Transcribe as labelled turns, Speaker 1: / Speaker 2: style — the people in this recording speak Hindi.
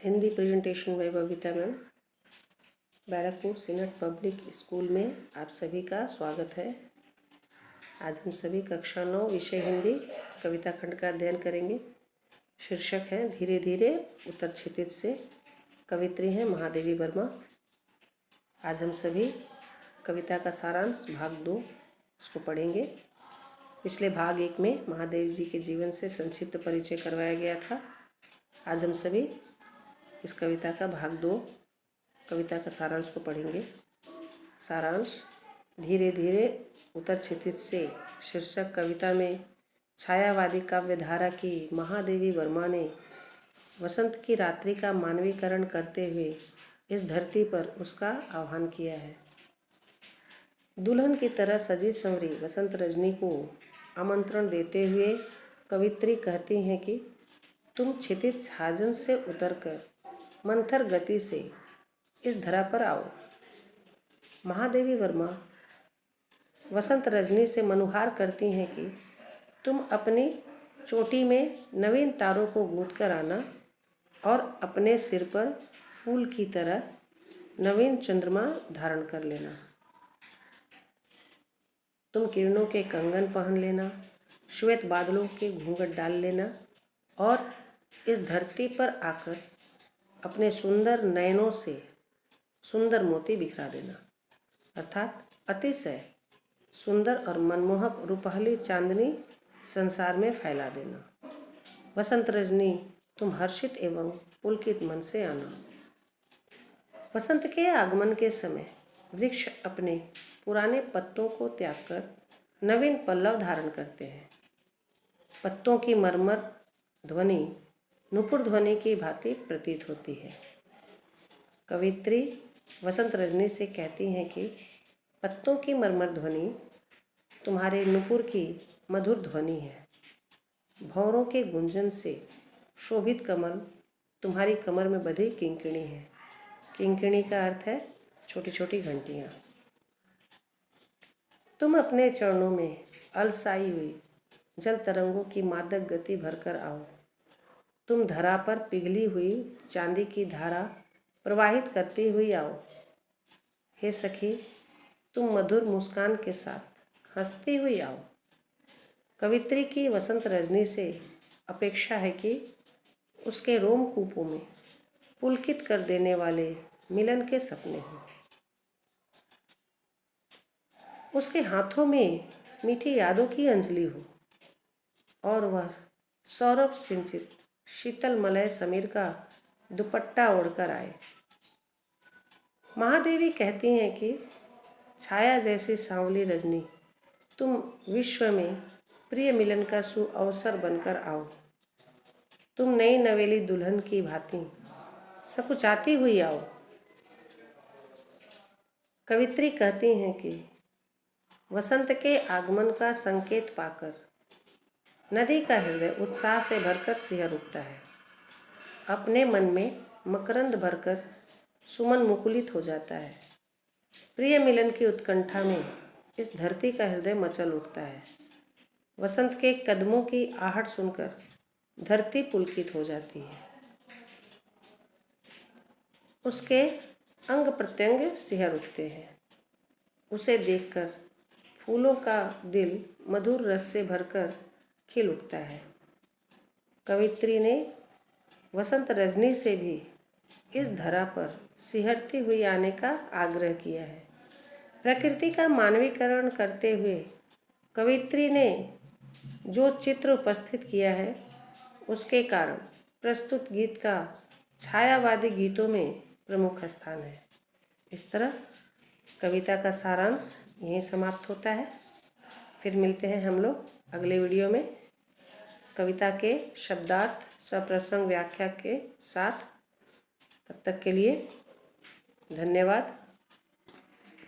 Speaker 1: Hindi presentation by Babita ma'am. Barrackpore senate public school में आप सभी का स्वागत है। आज हम सभी कक्षा 9 विषय हिंदी कविता खंड का अध्ययन करेंगे। शीर्षक है धीरे धीरे उत्तर क्षितिज से। कवित्री हैं महादेवी वर्मा। आज हम सभी कविता का सारांश भाग 2 इसको पढ़ेंगे। पिछले भाग 1 में महादेव जी के जीवन से संक्षिप्त परिचय करवाया गया था। आज हम सभी इस कविता का भाग 2 कविता का सारांश को पढ़ेंगे। सारांश धीरे धीरे उत्तर क्षितिज से शीर्षक कविता में छायावादी काव्यधारा की महादेवी वर्मा ने वसंत की रात्रि का मानवीकरण करते हुए इस धरती पर उसका आह्वान किया है। दुल्हन की तरह सजी संवरी वसंत रजनी को आमंत्रण देते हुए कवित्री कहती हैं कि तुम क्षितिज छाजन से उतरकर मंथर गति से इस धरा पर आओ। महादेवी वर्मा वसंत रजनी से मनुहार करती हैं कि तुम अपनी चोटी में नवीन तारों को गूंथ कर आना और अपने सिर पर फूल की तरह नवीन चंद्रमा धारण कर लेना। तुम किरणों के कंगन पहन लेना, श्वेत बादलों के घूंघट डाल लेना और इस धरती पर आकर अपने सुंदर नयनों से सुंदर मोती बिखरा देना, अर्थात अतिशय सुंदर और मनमोहक रूपहली चांदनी संसार में फैला देना। वसंत रजनी तुम हर्षित एवं पुलकित मन से आना। वसंत के आगमन के समय वृक्ष अपने पुराने पत्तों को त्याग कर नवीन पल्लव धारण करते हैं। पत्तों की मरमर ध्वनि नुपुर ध्वनि की भांति प्रतीत होती है। कवित्री वसंत रजनी से कहती हैं कि पत्तों की मरमर ध्वनि तुम्हारे नुपुर की मधुर ध्वनि है। भंवरों के गुंजन से शोभित कमल तुम्हारी कमर में बंधी किंकिणी है। किंकिणी का अर्थ है छोटी छोटी घंटियाँ। तुम अपने चरणों में अलसाई हुई जल तरंगों की मादक गति भरकर आओ। तुम धरा पर पिघली हुई चांदी की धारा प्रवाहित करती हुई आओ। हे सखी, तुम मधुर मुस्कान के साथ हंसती हुई आओ। कवित्री की वसंत रजनी से अपेक्षा है कि उसके रोमकूपों में पुलकित कर देने वाले मिलन के सपने हों। उसके हाथों में मीठी यादों की अंजलि हो और वह सौरभ सिंचित शीतल मलय समीर का दुपट्टा ओढ़कर आए। महादेवी कहती हैं कि छाया जैसी सांवली रजनी तुम विश्व में प्रिय मिलन का सुअवसर बनकर आओ। तुम नई नवेली दुल्हन की भांति सकुचाती हुई आओ। कवित्री कहती हैं कि वसंत के आगमन का संकेत पाकर नदी का हृदय उत्साह से भरकर सिहर उठता है। अपने मन में मकरंद भरकर सुमन मुकुलित हो जाता है। प्रिय मिलन की उत्कंठा में इस धरती का हृदय मचल उठता है। वसंत के कदमों की आहट सुनकर धरती पुलकित हो जाती है। उसके अंग प्रत्यंग सिहर उठते हैं। उसे देखकर फूलों का दिल मधुर रस से भरकर खिल उठता है। कवित्री ने वसंत रजनी से भी इस धरा पर सिहरती हुई आने का आग्रह किया है। प्रकृति का मानवीकरण करते हुए कवित्री ने जो चित्र उपस्थित किया है उसके कारण प्रस्तुत गीत का छायावादी गीतों में प्रमुख स्थान है। इस तरह कविता का सारांश यहीं समाप्त होता है। फिर मिलते हैं हम लोग अगले वीडियो में कविता के शब्दार्थ सप्रसंग व्याख्या के साथ। तब तक के लिए धन्यवाद।